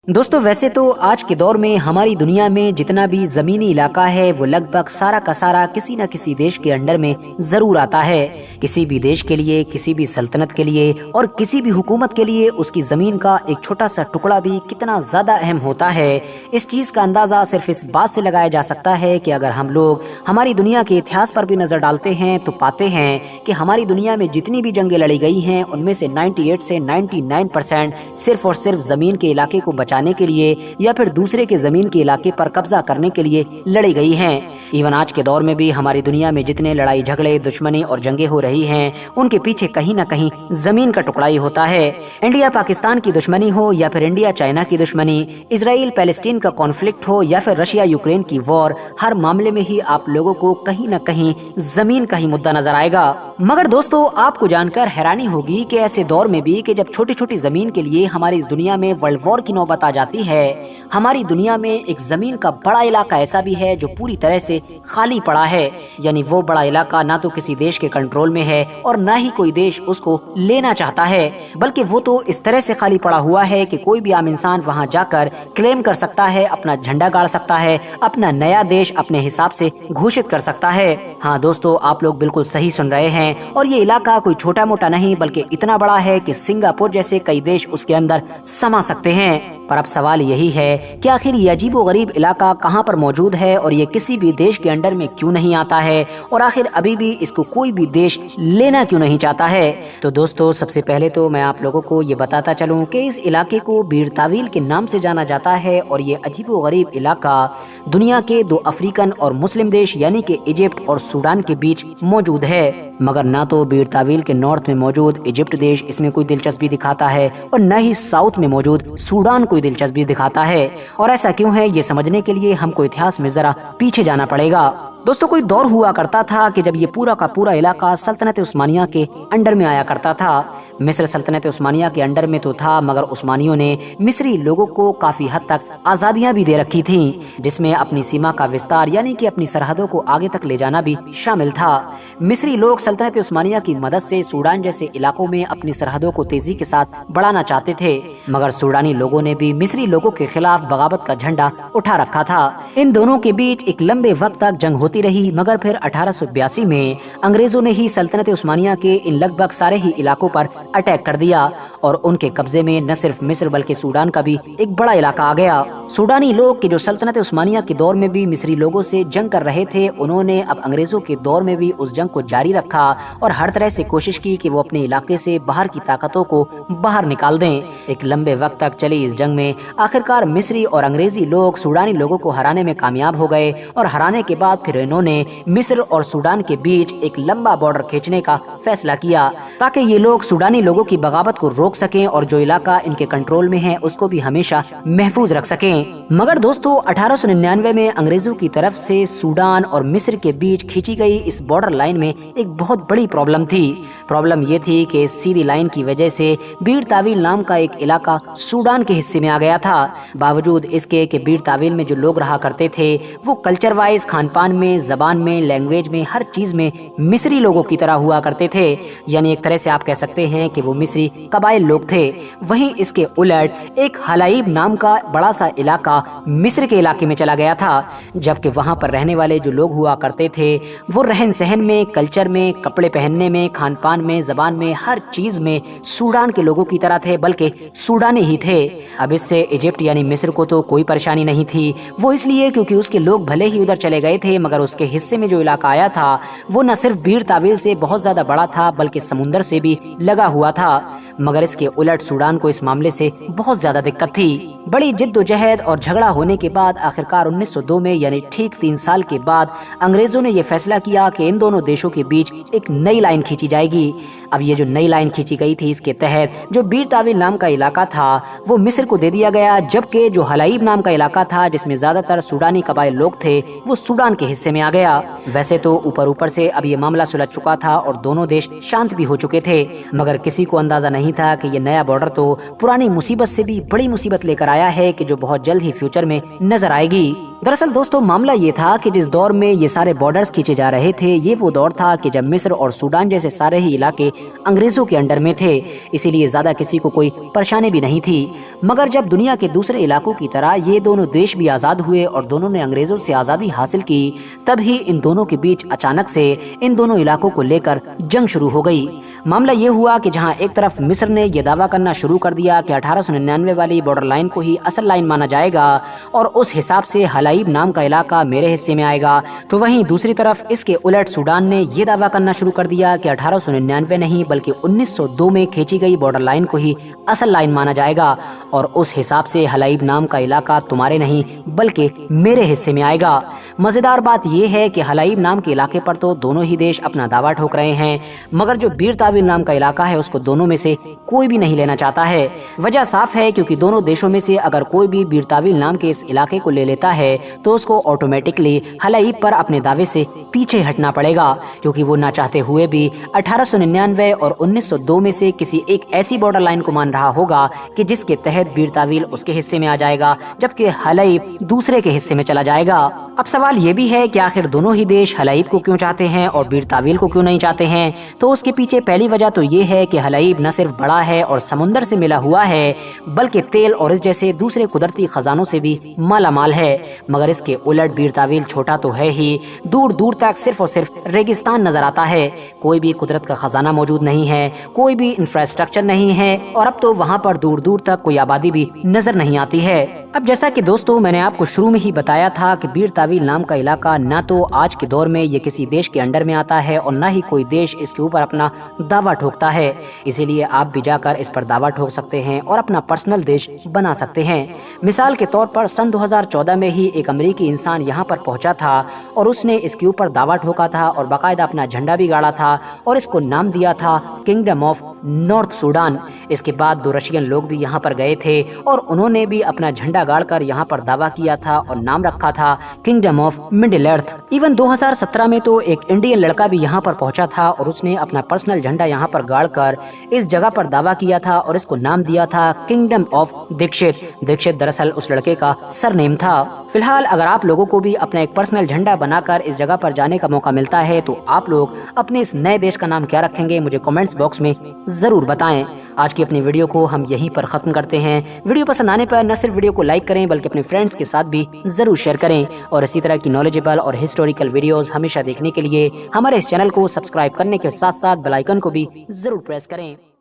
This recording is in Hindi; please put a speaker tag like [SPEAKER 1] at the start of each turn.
[SPEAKER 1] दोस्तों वैसे तो आज के दौर में हमारी दुनिया में जितना भी जमीनी इलाका है वो लगभग सारा का सारा किसी न किसी देश के अंडर में जरूर आता है। किसी भी देश के लिए, किसी भी सल्तनत के लिए और किसी भी हुकूमत के लिए उसकी जमीन का एक छोटा सा टुकड़ा भी कितना ज्यादा अहम होता है। इस चीज का अंदाजा सिर्फ इस बात से लगाया जा सकता है कि अगर हम लोग हमारी दुनिया के इतिहास पर भी नजर डालते हैं तो पाते हैं कि हमारी दुनिया में जितनी भी जंगें लड़ी गई हैं उनमें से 98 से 99% सिर्फ और सिर्फ जमीन के इलाके को बचाने के लिए या फिर दूसरे के जमीन के इलाके पर कब्जा करने के लिए लड़ी गई हैं। इवन आज के दौर में भी हमारी दुनिया में जितने लड़ाई झगड़े, दुश्मनी और जंगें हो रही हैं उनके पीछे कहीं ना कहीं जमीन का टुकड़ा ही होता है। इंडिया पाकिस्तान की दुश्मनी हो या फिर इंडिया चाइना की दुश्मनी, इजराइल पैलेस्टीन का कॉन्फ्लिक्ट हो या फिर रशिया यूक्रेन की वॉर, हर मामले में ही आप लोगों को कहीं ना कहीं जमीन का ही मुद्दा नजर आएगा। मगर दोस्तों आपको जानकर हैरानी होगी कि ऐसे दौर में भी कि जब छोटी छोटी जमीन के लिए हमारी इस दुनिया में वर्ल्ड वॉर की नौबत आ जाती है, हमारी दुनिया में एक जमीन का बड़ा इलाका ऐसा भी है जो पूरी तरह से खाली पड़ा है। यानी वो बड़ा इलाका ना तो किसी देश के कंट्रोल में है और ना ही कोई देश उसको लेना चाहता है, बल्कि वो तो इस तरह से खाली पड़ा हुआ है कि कोई भी आम इंसान वहां जाकर क्लेम कर सकता है, अपना झंडा गाड़ सकता है, अपना नया देश अपने हिसाब से घोषित कर सकता है। हाँ दोस्तों, आप लोग बिल्कुल सही सुन रहे हैं और ये इलाका कोई छोटा मोटा नहीं बल्कि इतना बड़ा है कि सिंगापुर जैसे कई देश उसके अंदर समा सकते हैं। पर अब सवाल यही है कि आखिर ये अजीबोगरीब इलाका कहाँ पर मौजूद है और ये किसी भी देश के अंडर में क्यों नहीं आता है और आखिर अभी भी इसको कोई भी देश लेना क्यों नहीं चाहता है। तो दोस्तों सबसे पहले तो मैं आप लोगों को ये बताता चलूं कि इस इलाके को बीर तावील के नाम से जाना जाता है और ये अजीबोगरीब इलाका दुनिया के दो अफ्रीकन और मुस्लिम देश यानी कि इजिप्ट और सूडान के बीच मौजूद है। मगर ना तो बीर तावील के नॉर्थ में मौजूद इजिप्ट देश इसमें कोई दिलचस्पी दिखाता है और न ही साउथ में मौजूद सूडान कोई दिलचस्पी दिखाता है। और ऐसा क्यों है ये समझने के लिए हमको इतिहास में जरा पीछे जाना पड़ेगा। दोस्तों कोई दौर हुआ करता था कि जब ये पूरा का पूरा इलाका सल्तनत उस्मानिया के अंडर में आया करता था। मिस्र सल्तनत उस्मानिया के अंडर में तो था मगर उस्मानियों ने मिस्री लोगों को काफी हद तक आजादियां भी दे रखी थीं, जिसमें अपनी सीमा का विस्तार यानी कि अपनी सरहदों को आगे तक ले जाना भी शामिल था। मिस्री लोग सल्तनत उस्मानिया की मदद से सूडान जैसे इलाकों में अपनी सरहदों को तेजी के साथ बढ़ाना चाहते थे, मगर सूडानी लोगों ने भी मिस्री लोगों के खिलाफ बगावत का झंडा उठा रखा था। इन दोनों के बीच एक लंबे वक्त तक जंग होती रही, मगर फिर 1882 में अंग्रेजों ने ही सल्तनत उस्मानिया के इन लगभग सारे ही इलाकों पर अटैक कर दिया और उनके कब्जे में न सिर्फ मिस्र बल्कि सूडान का भी एक बड़ा इलाका आ गया। सूडानी लोग के जो सल्तनत उस्मानिया के दौर में भी मिस्री लोगों से जंग कर रहे थे, उन्होंने अब अंग्रेजों के दौर में भी उस जंग को जारी रखा और हर तरह से कोशिश की कि वो अपने इलाके से बाहर की ताकतों को बाहर निकाल दें। एक लंबे वक्त तक चली इस जंग में आखिरकार मिस्री और अंग्रेजी लोग सूडानी लोगों को हराने में कामयाब हो गए और हराने के बाद फिर इन्होंने मिस्र और सूडान के बीच एक लंबा बॉर्डर खींचने का फैसला किया ताकि ये लोग सूडानी लोगों की बगावत को रोक सकें और जो इलाका इनके कंट्रोल में है उसको भी हमेशा महफूज रख सकें। मगर दोस्तों 1899 में अंग्रेजों की तरफ से सूडान और मिस्र के बीच खींची गई इस बॉर्डर लाइन में एक बहुत बड़ी प्रॉब्लम थी। प्रॉब्लम ये थी कि इस सीधी लाइन की वजह से बीर तावील नाम का एक इलाका सूडान के हिस्से में आ गया था। बावजूद इसके कि बीर तावील में जो लोग रहा करते थे वो कल्चर वाइज, खान पान में, जबान में, लैंग्वेज में, हर चीज में मिस्री लोगों की तरह हुआ करते थे। यानी एक तरह से आप कह सकते हैं कि वो मिस्री कबाइल लोग थे। वहीं इसके उलट एक हलाइब नाम का बड़ा सा इलाका मिस्र के इलाके में चला गया था, जबकि वहां पर रहने वाले जो लोग हुआ करते थे वो रहन सहन में, कल्चर में, कपड़े पहनने में, खान पान में, जबान में, हर चीज में सूडान के लोगों की तरह थे, बल्कि सूडानी ही थे। अब इससे इजिप्ट यानी मिस्र को तो कोई परेशानी नहीं थी, वो इसलिए क्योंकि उसके लोग भले ही उधर चले गए थे मगर उसके हिस्से में जो इलाका आया था वो न सिर्फ बीर तावील से बहुत ज्यादा बड़ा था बल्कि समुंदर से भी लगा हुआ था। मगर इसके उलट सूडान को इस मामले से बहुत ज्यादा दिक्कत थी। बड़ी जिद्दोजहद और झगड़ा होने के बाद आखिरकार 1902 में यानी ठीक 3 साल के बाद अंग्रेजों ने यह फैसला किया कि इन दोनों देशों के बीच एक नई लाइन खींची जाएगी। अब ये जो नई लाइन खींची गई थी इसके तहत जो बीर तावील नाम का इलाका था वो मिस्र को दे दिया गया, जबकि जो हलाइब नाम का इलाका था जिसमें ज्यादातर सूडानी कबाइल लोग थे वो सूडान के हिस्से में आ गया। वैसे तो ऊपर से अब ये मामला सुलझ चुका था और दोनों देश शांत भी हो चुके थे, मगर किसी को अंदाजा नहीं था कि ये नया बॉर्डर तो पुरानी मुसीबत से भी बड़ी मुसीबत लेकर आया है कि जो बहुत जल्द ही फ्यूचर में नजर आएगी। दरअसल दोस्तों मामला ये था कि जिस दौर में ये सारे बॉर्डर्स खींचे जा रहे थे, ये वो दौर था कि जब मिस्र और सूडान जैसे सारे ही इलाके अंग्रेजों के अंडर में थे, इसीलिए ज्यादा किसी को कोई परेशानी भी नहीं थी। मगर जब दुनिया के दूसरे इलाकों की तरह ये दोनों देश भी आज़ाद हुए और दोनों ने अंग्रेजों से आज़ादी हासिल की, तभी इन दोनों के बीच अचानक से इन दोनों इलाकों को लेकर जंग शुरू हो गई। मामला ये हुआ कि जहां एक तरफ मिस्र ने यह दावा करना शुरू कर दिया कि 1899 वाली बॉर्डर लाइन को ही असल लाइन माना जाएगा और उस हिसाब से हलाइब नाम का इलाका मेरे हिस्से में आएगा, तो वहीं दूसरी तरफ इसके उलट सूडान ने यह दावा करना शुरू कर दिया कि 1899 नहीं बल्कि 1902 में खींची गई बॉर्डर लाइन को ही असल लाइन माना जाएगा और उस हिसाब से हलाइब नाम का इलाका तुम्हारे नहीं बल्कि मेरे हिस्से में आएगा। मजेदार बात यह है कि हलाइब नाम के इलाके पर तो दोनों ही देश अपना दावा ठोक रहे हैं, मगर जो बीर ताविल नाम का इलाका है उसको दोनों में से कोई भी नहीं लेना चाहता है। वजह साफ है क्योंकि दोनों देशों में से अगर कोई भी बीर ताविल नाम के इस इलाके को ले लेता है तो उसको ऑटोमेटिकली हलाइब पर अपने दावे से पीछे हटना पड़ेगा, क्योंकि वो ना चाहते हुए भी 1899 और 1902 में से किसी एक ऐसी बॉर्डर लाइन को मान रहा होगा कि जिसके तहत बीर ताविल उसके हिस्से में आ जाएगा जबकि हलाइब दूसरे के हिस्से में चला जाएगा। अब सवाल ये भी है कि आखिर दोनों ही देश हलाइब को क्यों चाहते हैं और बीर ताविल को क्यों नहीं चाहते हैं। तो उसके पीछे पहली वजह तो ये है कि हलाइब न सिर्फ बड़ा है और समुंदर से मिला हुआ है, बल्कि तेल और इस जैसे दूसरे कुदरती खजानों से भी माला माल है। मगर इसके उलट बीर ताविल छोटा तो है ही, दूर दूर तक सिर्फ और सिर्फ रेगिस्तान नजर आता है, कोई भी कुदरत का खजाना मौजूद नहीं है, कोई भी इंफ्रास्ट्रक्चर नहीं है और अब तो वहाँ पर दूर दूर तक कोई आबादी भी नजर नहीं आती है। अब जैसा कि दोस्तों मैंने आपको शुरू में ही बताया था कि बीर ताविल नाम का इलाका ना तो आज के दौर में ये किसी देश के अंडर में आता है और ना ही कोई देश इसके ऊपर अपना दावा ठोकता है, इसीलिए आप भी जाकर इस पर दावा ठोक सकते हैं और अपना पर्सनल देश बना सकते हैं। मिसाल के तौर पर सन 2014 में ही एक अमेरिकी इंसान यहाँ पर पहुंचा था और उसने इसके ऊपर दावा ठोका था और बाकायदा अपना झंडा भी गाड़ा था और इसको नाम दिया था किंगडम ऑफ नॉर्थ सूडान। इसके बाद 2 रशियन लोग भी यहाँ पर गए थे और उन्होंने भी अपना झंडा गाड़कर यहाँ पर दावा किया था और नाम रखा था kingdom of middle earth. Even 2017 में तो एक इंडियन लड़का भी यहाँ पर पहुंचा था और उसने अपना पर्सनल झंडा यहाँ पर गाड़कर इस जगह पर दावा किया था और इसको नाम दिया था किंगडम ऑफ दीक्षित। दीक्षित दरअसल उस लड़के का सरनेम था। फिलहाल अगर आप लोगों को भी अपना एक पर्सनल झंडा बनाकर इस जगह पर जाने का मौका मिलता है तो आप लोग अपने इस नए देश का नाम क्या रखेंगे, मुझे कमेंट्स बॉक्स में जरूर बताएं। आज की अपनी वीडियो को हम यहीं पर खत्म करते हैं। वीडियो पसंद आने पर न सिर्फ वीडियो को लाइक करें बल्कि अपने फ्रेंड्स के साथ भी जरूर शेयर करें और इसी तरह की नॉलेजेबल और हिस्टोरिकल वीडियोस हमेशा देखने के लिए हमारे इस चैनल को सब्सक्राइब करने के साथ साथ बेल आइकन को भी जरूर प्रेस करें।